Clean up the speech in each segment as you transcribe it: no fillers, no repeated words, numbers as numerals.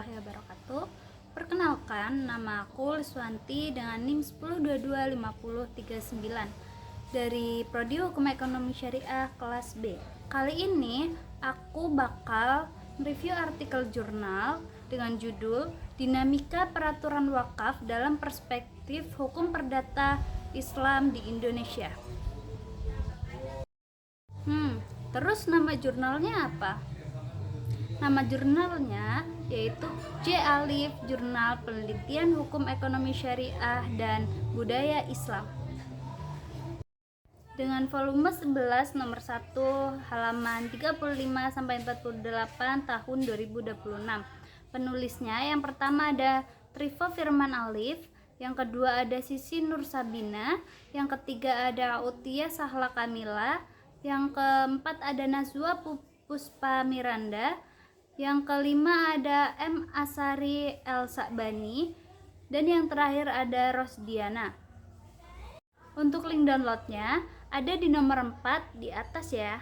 warahmatullahi wabarakatuh. Perkenalkan, nama aku Liswanti dengan NIM 10225039 dari Prodi Hukum Ekonomi Syariah kelas B. Kali ini aku bakal mereview artikel jurnal dengan judul Dinamika Peraturan Wakaf dalam Perspektif Hukum Perdata Islam di Indonesia. Terus nama jurnalnya apa? Nama jurnalnya yaitu J. Alif Jurnal Penelitian Hukum Ekonomi Syariah dan Budaya Islam. Dengan volume 11 nomor 1 halaman 35 sampai 48 tahun 2026. Penulisnya yang pertama ada Trivo Firman Alif, yang kedua ada Sisi Nur Sabina, yang ketiga ada Utia Sahla Kamila, yang keempat ada Nazwa Puspa Miranda, yang kelima ada M. Asari El Sakbani, dan yang terakhir ada Rosdiana. Untuk link downloadnya ada di nomor 4 di atas ya.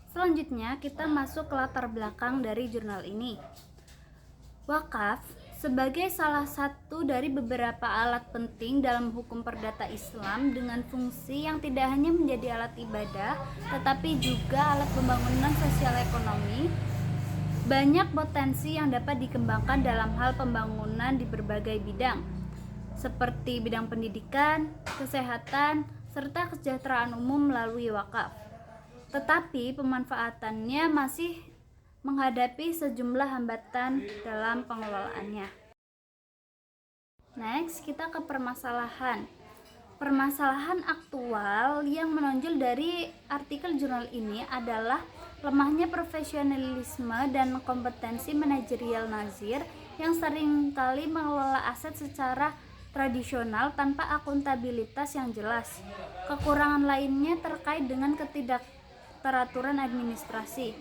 Selanjutnya kita masuk ke latar belakang dari jurnal ini. Wakaf sebagai salah satu dari beberapa alat penting dalam hukum perdata Islam dengan fungsi yang tidak hanya menjadi alat ibadah tetapi juga alat pembangunan sosial ekonomi. Banyak potensi yang dapat dikembangkan dalam hal pembangunan di berbagai bidang seperti bidang pendidikan, kesehatan, serta kesejahteraan umum melalui wakaf. Tetapi pemanfaatannya masih menghadapi sejumlah hambatan dalam pengelolaannya. Next, kita ke permasalahan. Permasalahan aktual yang menonjol dari artikel jurnal ini adalah lemahnya profesionalisme dan kompetensi manajerial nazir yang seringkali mengelola aset secara tradisional tanpa akuntabilitas yang jelas. Kekurangan lainnya terkait dengan ketidakteraturan administrasi,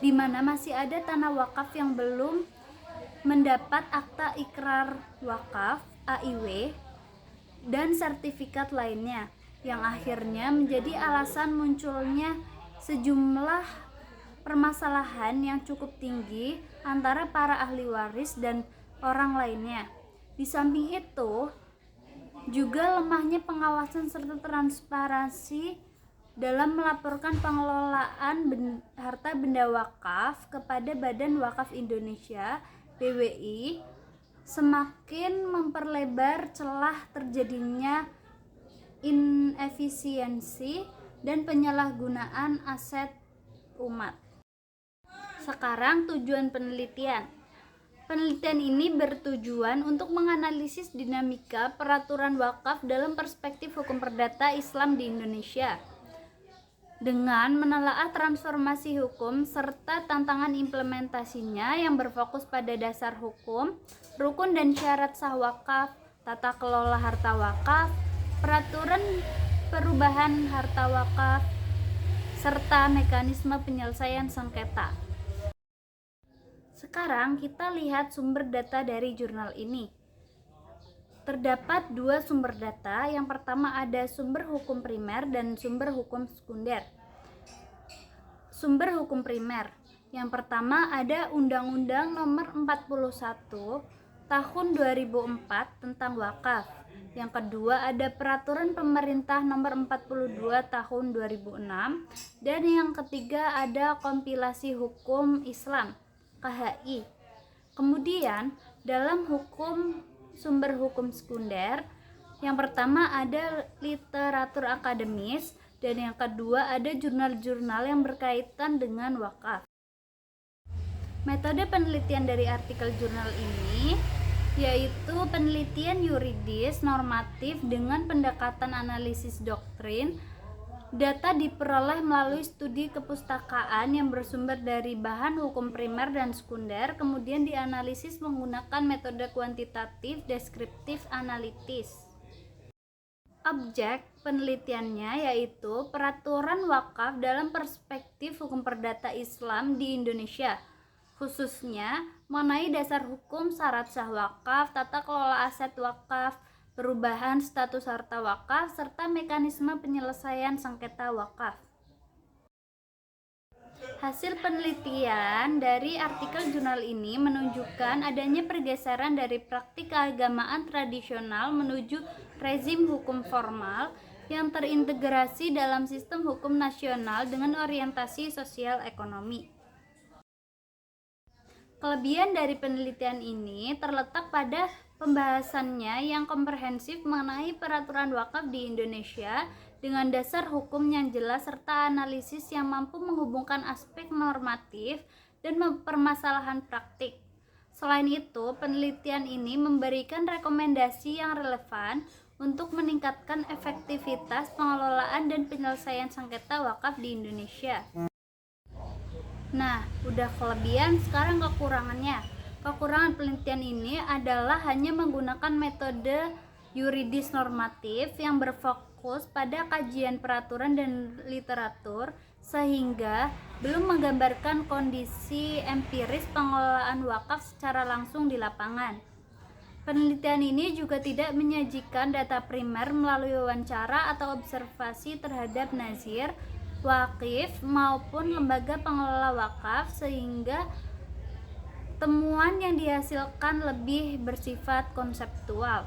di mana masih ada tanah wakaf yang belum mendapat akta ikrar wakaf (AIW) dan sertifikat lainnya, yang akhirnya menjadi alasan munculnya sejumlah permasalahan yang cukup tinggi antara para ahli waris dan orang lainnya. Di samping itu, juga lemahnya pengawasan serta transparansi dalam melaporkan pengelolaan harta benda wakaf kepada Badan Wakaf Indonesia (BWI) semakin memperlebar celah terjadinya inefisiensi dan penyalahgunaan aset umat. Sekarang tujuan penelitian. Penelitian ini bertujuan untuk menganalisis dinamika peraturan wakaf dalam perspektif hukum perdata Islam di Indonesia dengan menelaah transformasi hukum serta tantangan implementasinya yang berfokus pada dasar hukum, rukun dan syarat sah wakaf, tata kelola harta wakaf, peraturan perubahan harta wakaf, serta mekanisme penyelesaian sengketa. Sekarang kita lihat sumber data dari jurnal ini. Terdapat dua sumber data. Yang pertama ada sumber hukum primer dan sumber hukum sekunder. Sumber hukum primer. Yang pertama ada Undang-Undang Nomor 41 Tahun 2004 tentang wakaf. Yang kedua ada Peraturan Pemerintah Nomor 42 Tahun 2006. Dan yang ketiga ada Kompilasi Hukum Islam (KHI). Kemudian dalam sumber hukum sekunder, yang pertama ada literatur akademis dan yang kedua ada jurnal-jurnal yang berkaitan dengan wakaf. Metode penelitian dari artikel jurnal ini yaitu penelitian yuridis normatif dengan pendekatan analisis doktrin. Data diperoleh melalui studi kepustakaan yang bersumber dari bahan hukum primer dan sekunder, kemudian dianalisis menggunakan metode kuantitatif deskriptif analitis. Objek penelitiannya yaitu peraturan wakaf dalam perspektif hukum perdata Islam di Indonesia, khususnya mengenai dasar hukum, syarat sah wakaf, tata kelola aset wakaf, perubahan status harta wakaf, serta mekanisme penyelesaian sengketa wakaf. Hasil penelitian dari artikel jurnal ini menunjukkan adanya pergeseran dari praktik keagamaan tradisional menuju rezim hukum formal yang terintegrasi dalam sistem hukum nasional dengan orientasi sosial ekonomi. Kelebihan dari penelitian ini terletak pada pembahasannya yang komprehensif mengenai peraturan wakaf di Indonesia dengan dasar hukum yang jelas serta analisis yang mampu menghubungkan aspek normatif dan permasalahan praktik. Selain itu, penelitian ini memberikan rekomendasi yang relevan untuk meningkatkan efektivitas pengelolaan dan penyelesaian sengketa wakaf di Indonesia. Nah, udah kelebihan, sekarang kekurangannya. Kekurangan penelitian ini adalah hanya menggunakan metode yuridis normatif yang berfokus pada kajian peraturan dan literatur sehingga belum menggambarkan kondisi empiris pengelolaan wakaf secara langsung di lapangan. Penelitian ini juga tidak menyajikan data primer melalui wawancara atau observasi terhadap nazir, wakif maupun lembaga pengelola wakaf sehingga temuan yang dihasilkan lebih bersifat konseptual.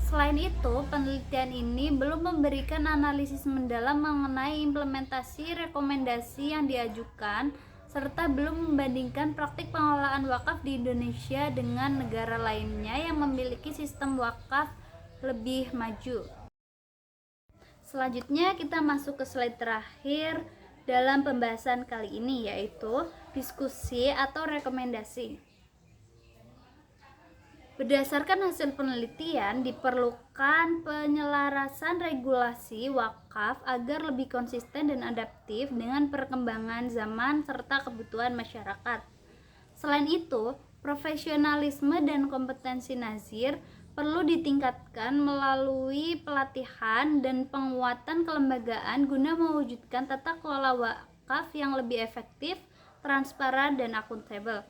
Selain itu, penelitian ini belum memberikan analisis mendalam mengenai implementasi rekomendasi yang diajukan serta belum membandingkan praktik pengelolaan wakaf di Indonesia dengan negara lainnya yang memiliki sistem wakaf lebih maju. Selanjutnya kita masuk ke slide terakhir dalam pembahasan kali ini, yaitu diskusi atau rekomendasi. Berdasarkan hasil penelitian, diperlukan penyelarasan regulasi wakaf agar lebih konsisten dan adaptif dengan perkembangan zaman serta kebutuhan masyarakat. Selain itu, profesionalisme dan kompetensi nazir perlu ditingkatkan melalui pelatihan dan penguatan kelembagaan guna mewujudkan tata kelola wakaf yang lebih efektif, transparan, dan akuntabel.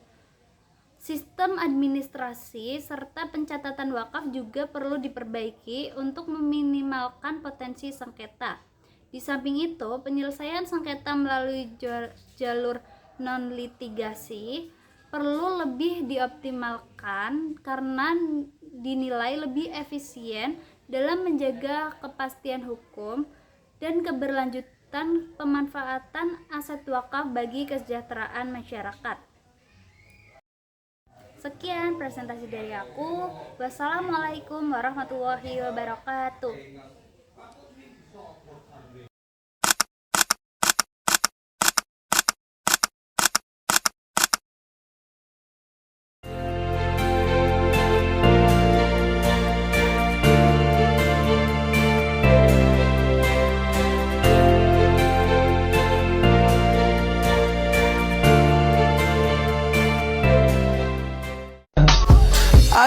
Sistem administrasi serta pencatatan wakaf juga perlu diperbaiki untuk meminimalkan potensi sengketa. Di samping itu, penyelesaian sengketa melalui jalur non-litigasi perlu lebih dioptimalkan karena dinilai lebih efisien dalam menjaga kepastian hukum dan keberlanjutan pemanfaatan aset wakaf bagi kesejahteraan masyarakat. Sekian presentasi dari aku. Wassalamualaikum warahmatullahi wabarakatuh.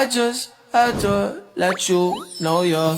I just had to let you know you're